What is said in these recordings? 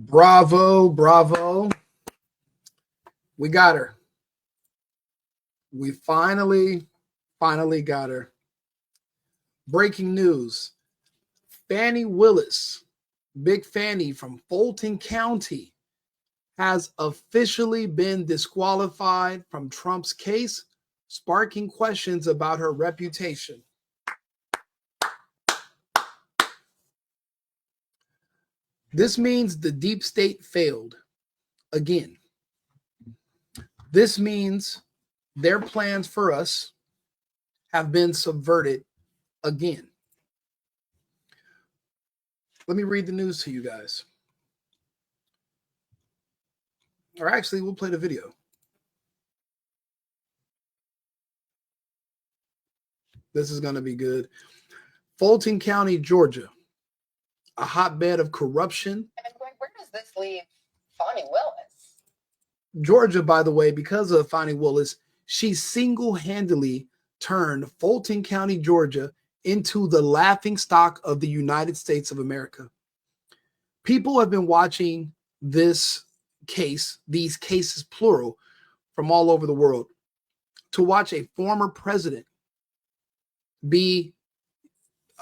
Bravo, bravo. We got her. We finally got her. Breaking news. Fani Willis, Big Fani from Fulton County, has officially been disqualified from Trump's case, sparking questions about her reputation. This means the deep state failed again. This means their plans for us have been subverted again. Let me read the news to you guys. Or actually, we'll play the video. This is going to be good. Fulton County, Georgia, a hotbed of corruption. And where does this leave Fani Willis? Georgia, by the way, because of Fani Willis, she single-handedly turned Fulton County, Georgia, into the laughing stock of the United States of America. People have been watching this case, these cases plural, from all over the world, to watch a former president be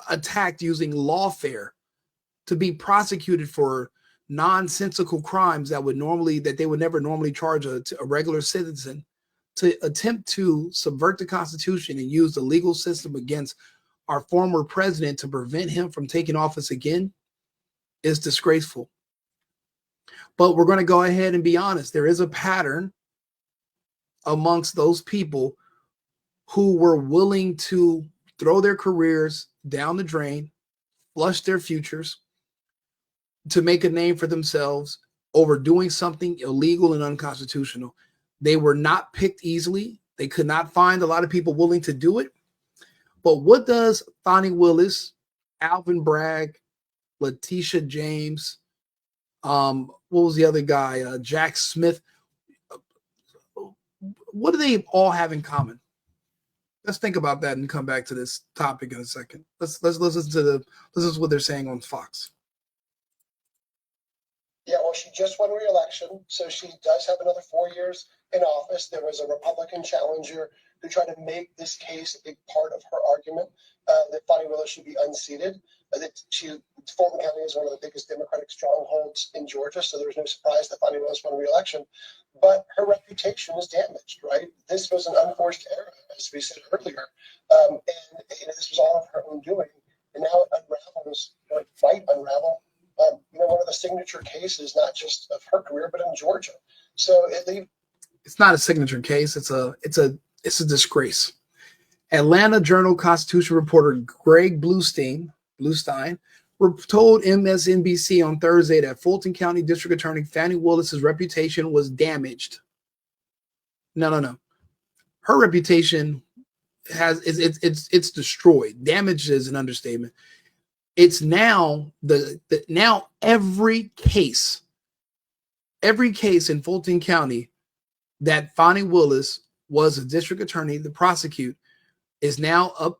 attacked using lawfare, to be prosecuted for nonsensical crimes that they would never normally charge a regular citizen, to attempt to subvert the Constitution and use the legal system against our former president to prevent him from taking office again is disgraceful. But we're going to go ahead and be honest. There is a pattern amongst those people who were willing to throw their careers down the drain, flush their futures, to make a name for themselves over doing something illegal and unconstitutional. They were not picked easily. They could not find a lot of people willing to do it. But what does Fani Willis, Alvin Bragg, Letitia James, what was the other guy? Jack Smith. What do they all have in common? Let's think about that and come back to this topic in a second. Let's listen to what they're saying on Fox. Yeah, well, she just won re-election, so she does have another 4 years in office. There was a Republican challenger who tried to make this case a big part of her argument that Fani Willis should be unseated. Fulton County is one of the biggest Democratic strongholds in Georgia, so there's no surprise that Fani Willis won re-election. But her reputation is damaged, right? This was an unforced error, as we said earlier, and this was all of her own doing. And now it unravels, or it might unravel. One of the signature cases, not just of her career, but in Georgia. So it's not a signature case. It's a disgrace. Atlanta Journal-Constitution reporter Greg Bluestein told MSNBC on Thursday that Fulton County District Attorney Fani Willis's reputation was damaged. No. Her reputation it's destroyed. Damaged is an understatement. It's now now every case in Fulton County that Fani Willis was a district attorney to prosecute is now up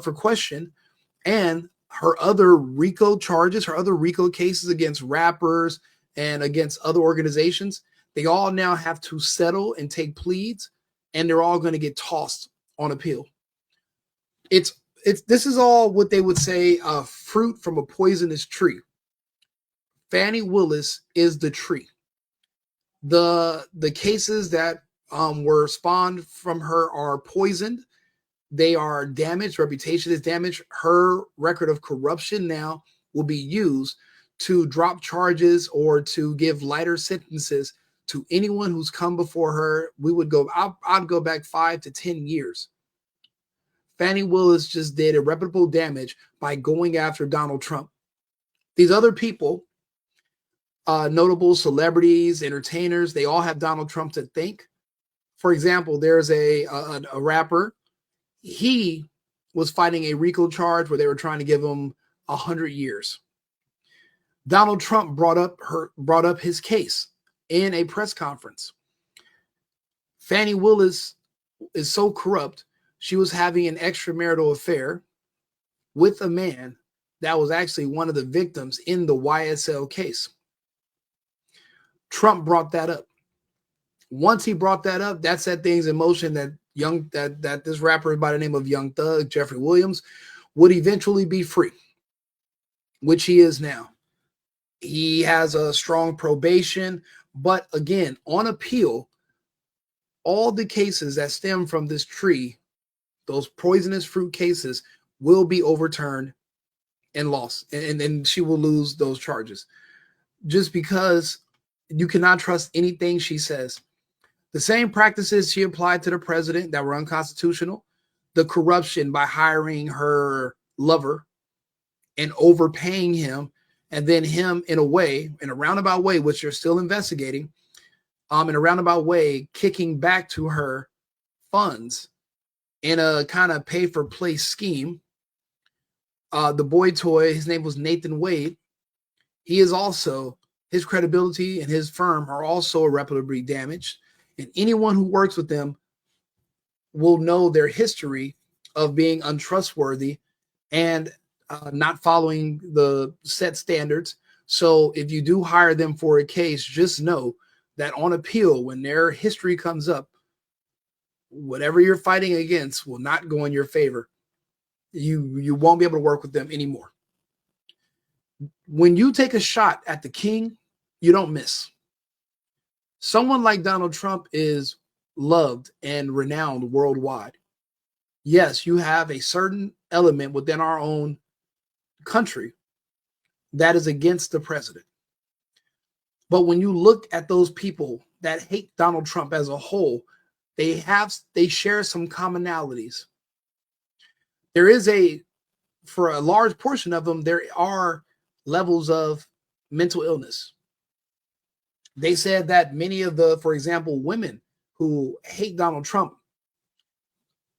for question, and her other RICO charges, her other RICO cases against rappers and against other organizations, they all now have to settle and take pleads, and they're all going to get tossed on appeal. This is all what they would say fruit from a poisonous tree. Fani Willis is the tree. The cases that were spawned from her are poisoned. They are damaged. Reputation is damaged. Her record of corruption now will be used to drop charges or to give lighter sentences to anyone who's come before her. I'd go back 5 to 10 years. Fani Willis just did irreparable damage by going after Donald Trump. These other people, notable celebrities, entertainers, they all have Donald Trump to thank. For example, there's a rapper. He was fighting a RICO charge where they were trying to give him 100 years. Donald Trump brought up his case in a press conference. Fani Willis is so corrupt. She was having an extramarital affair with a man that was actually one of the victims in the YSL case. Trump brought that up. Once he brought that up, that set things in motion that this rapper by the name of Young Thug, Jeffrey Williams, would eventually be free, which he is now. He has a strong probation, but again, on appeal, all the cases that stem from this tree, those poisonous fruit cases, will be overturned and lost, and she will lose those charges. Just because you cannot trust anything she says. The same practices she applied to the president that were unconstitutional, the corruption by hiring her lover and overpaying him, and then him in a roundabout way, which you're still investigating, in a roundabout way, kicking back to her funds in a kind of pay-for-play scheme. The boy toy, his name was Nathan Wade. He is also, his credibility and his firm are also irreparably damaged. And anyone who works with them will know their history of being untrustworthy and not following the set standards. So if you do hire them for a case, just know that on appeal, when their history comes up, whatever you're fighting against will not go in your favor. You won't be able to work with them anymore. When you take a shot at the king, you don't miss. Someone like Donald Trump is loved and renowned worldwide. Yes, you have a certain element within our own country that is against the president. But when you look at those people that hate Donald Trump as a whole, they share some commonalities. There is for a large portion of them, there are levels of mental illness. They said that many of for example, women who hate Donald Trump,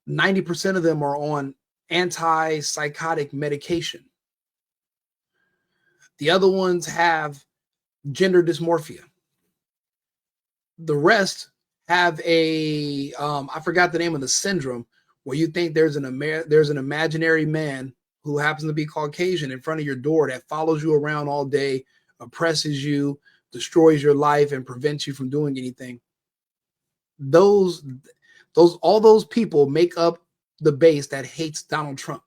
90% of them are on antipsychotic medication. The other ones have gender dysmorphia. The rest have I forgot the name of the syndrome, where you think there's an imaginary man who happens to be Caucasian in front of your door that follows you around all day, oppresses you, destroys your life, and prevents you from doing anything. All those people make up the base that hates Donald Trump.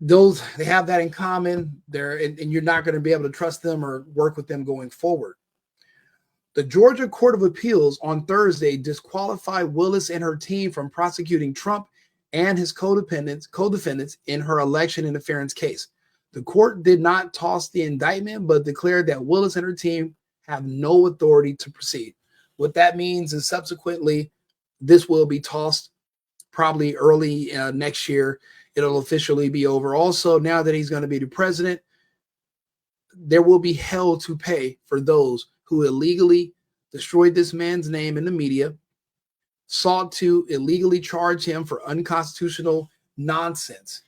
They have that in common. And you're not going to be able to trust them or work with them going forward. The Georgia Court of Appeals on Thursday disqualified Willis and her team from prosecuting Trump and his co-defendants in her election interference case. The court did not toss the indictment, but declared that Willis and her team have no authority to proceed. What that means is subsequently, this will be tossed probably early next year. It'll officially be over. Also, now that he's going to be the president, there will be hell to pay for those who illegally destroyed this man's name in the media, sought to illegally charge him for unconstitutional nonsense.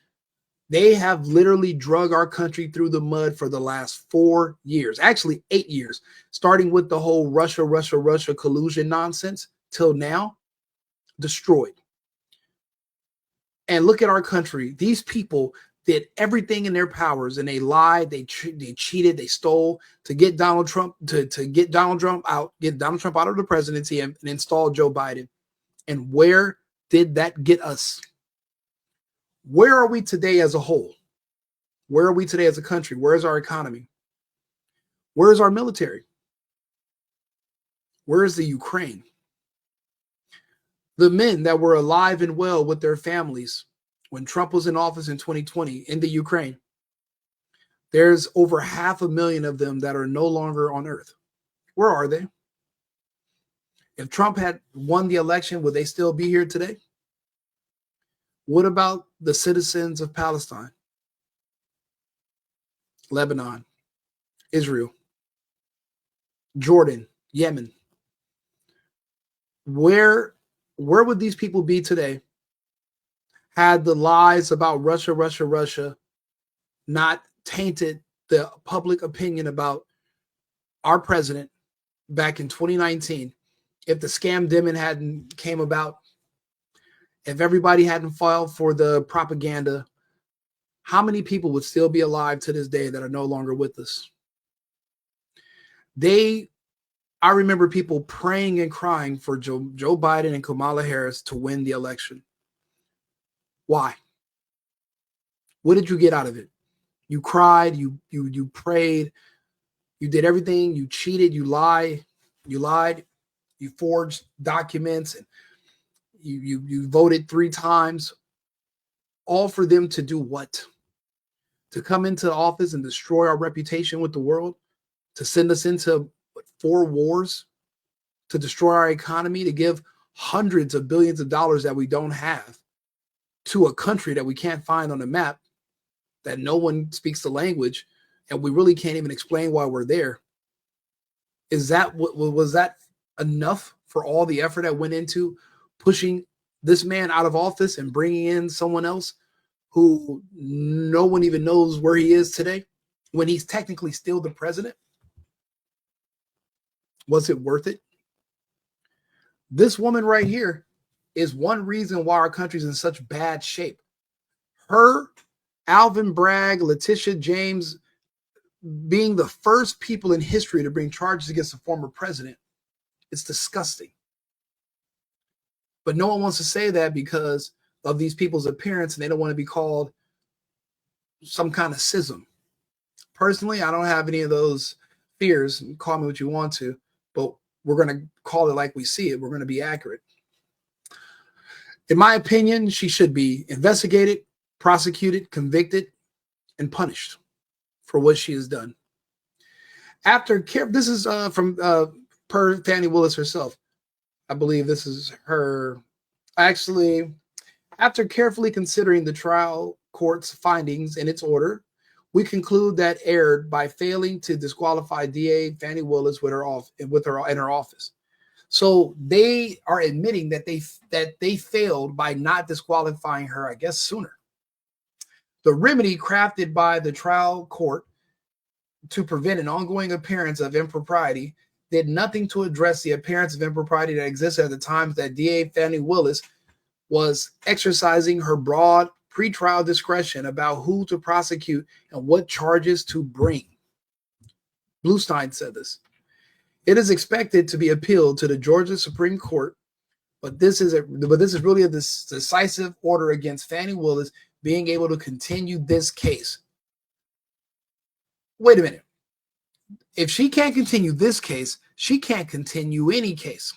They have literally drug our country through the mud for the last 4 years, actually 8 years, starting with the whole Russia collusion nonsense till now, destroyed. And look at our country. These people did everything in their powers, and they lied, they cheated, they stole to get Donald Trump to get Donald Trump out of the presidency and install Joe Biden. And where did that get us? Where are we today as a whole? Where are we today as a country? Where is our economy? Where is our military? Where is the Ukraine? The men that were alive and well with their families when Trump was in office in 2020 in the Ukraine, there's over 500,000 of them that are no longer on earth. Where are they? If Trump had won the election, would they still be here today? What about the citizens of Palestine, Lebanon, Israel, Jordan, Yemen? Where would these people be today had the lies about Russia not tainted the public opinion about our president back in 2019? If the scam demon hadn't came about, if everybody hadn't fallen for the propaganda how many people would still be alive to this day that are no longer with us? I remember people praying and crying for Joe Biden and Kamala Harris to win the election. Why? What did you get out of it? You cried, you prayed, you did everything, you cheated, you lied, you forged documents, and you voted 3 times, all for them to do what? To come into office and destroy our reputation with the world, to send us into 4 wars, to destroy our economy, to give hundreds of billions of dollars that we don't have to a country that we can't find on the map, that no one speaks the language, and we really can't even explain why we're there. Was that enough for all the effort that went into pushing this man out of office and bringing in someone else who no one even knows where he is today, when he's technically still the president? Was it worth it? This woman right here is one reason why our country's in such bad shape. Her, Alvin Bragg, Letitia James being the first people in history to bring charges against a former president. It's disgusting. But no one wants to say that because of these people's appearance, and they don't want to be called some kind of schism. Personally, I don't have any of those fears. Call me what you want to, but we're going to call it like we see it. We're going to be accurate. In my opinion, she should be investigated, prosecuted, convicted, and punished for what she has done. This is from per Fani Willis herself. I believe this is her. Actually, after carefully considering the trial court's findings in its order, we conclude that erred by failing to disqualify DA Fani Willis in her office. So they are admitting that they failed by not disqualifying her, I guess, sooner. The remedy crafted by the trial court to prevent an ongoing appearance of impropriety did nothing to address the appearance of impropriety that existed at the time that DA Fani Willis was exercising her broad pretrial discretion about who to prosecute and what charges to bring. Bluestein said this. It is expected to be appealed to the Georgia Supreme Court, but this is really a decisive order against Fani Willis being able to continue this case. Wait a minute. If she can't continue this case, she can't continue any case.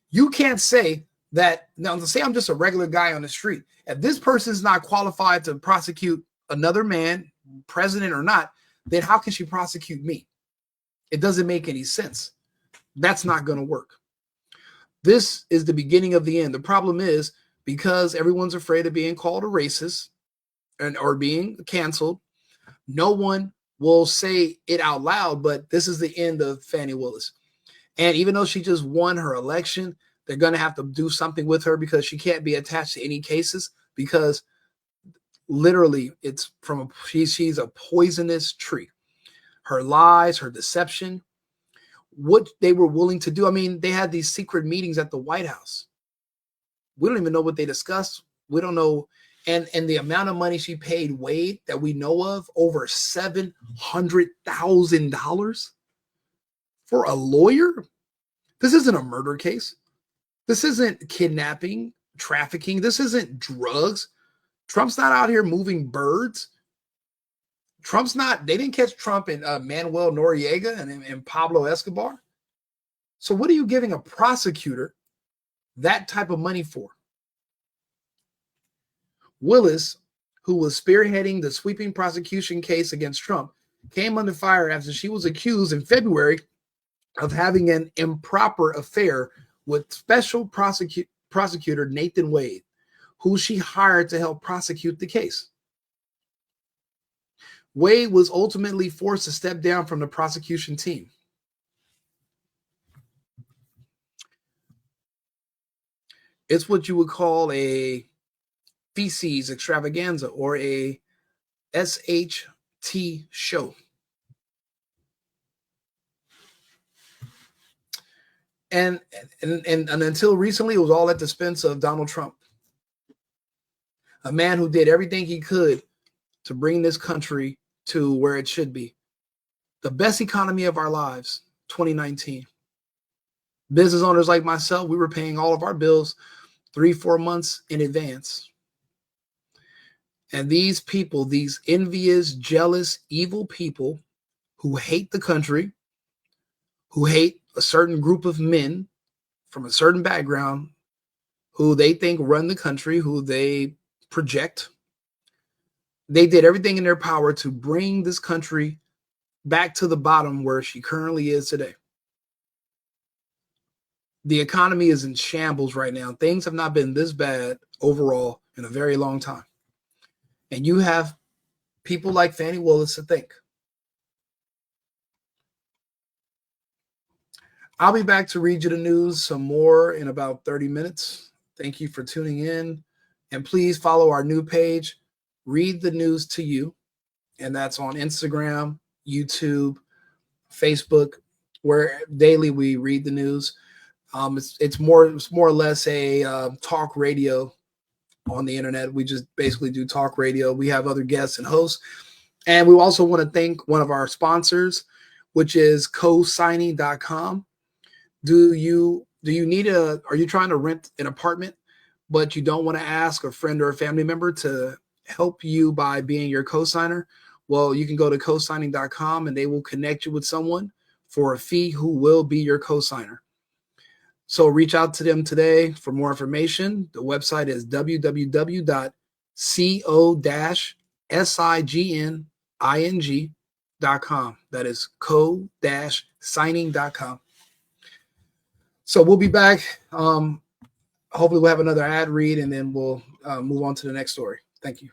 You can't say that, now to say I'm just a regular guy on the street. If this person is not qualified to prosecute another man, president or not, then how can she prosecute me? It doesn't make any sense. That's not going to work. This is the beginning of the end. The problem is because everyone's afraid of being called a racist or being canceled, no one will say it out loud, but this is the end of Fani Willis. And even though she just won her election, they're going to have to do something with her because she can't be attached to any cases because literally she's a poisonous tree. Her lies, her deception, what they were willing to do. I mean, they had these secret meetings at the White House. We don't even know what they discussed. We don't know. And the amount of money she paid Wade that we know of, over $700,000 for a lawyer. This isn't a murder case. This isn't kidnapping, trafficking. This isn't drugs. Trump's not out here moving birds. They didn't catch Trump and Manuel Noriega and Pablo Escobar. So what are you giving a prosecutor that type of money for? Willis, who was spearheading the sweeping prosecution case against Trump, came under fire after she was accused in February of having an improper affair with special prosecutor Nathan Wade, who she hired to help prosecute the case. Wade was ultimately forced to step down from the prosecution team. It's what you would call a feces extravaganza or a SHT show. And until recently, it was all at the expense of Donald Trump. a man who did everything he could to bring this country to where it should be. The best economy of our lives, 2019. Business owners like myself, we were paying all of our bills 3-4 months in advance. And these people, these envious, jealous, evil people who hate the country, who hate a certain group of men from a certain background, who they think run the country, who they project, they did everything in their power to bring this country back to the bottom where she currently is today. The economy is in shambles right now. Things have not been this bad overall in a very long time. And you have people like Fani Willis to thank. I'll be back to read you the news some more in about 30 minutes. Thank you for tuning in. And please follow our new page, Read the News to You. And that's on Instagram, YouTube, Facebook, where daily we read the news. It's more or less a talk radio on the internet. We just basically do talk radio. We have other guests and hosts. And we also want to thank one of our sponsors, which is cosigning.com. Are you trying to rent an apartment, but you don't want to ask a friend or a family member to help you by being your cosigner? Well, you can go to cosigning.com and they will connect you with someone for a fee who will be your cosigner. So reach out to them today for more information. The website is www.co-signing.com. That is co-signing.com. So we'll be back. Hopefully we'll have another ad read and then we'll move on to the next story. Thank you.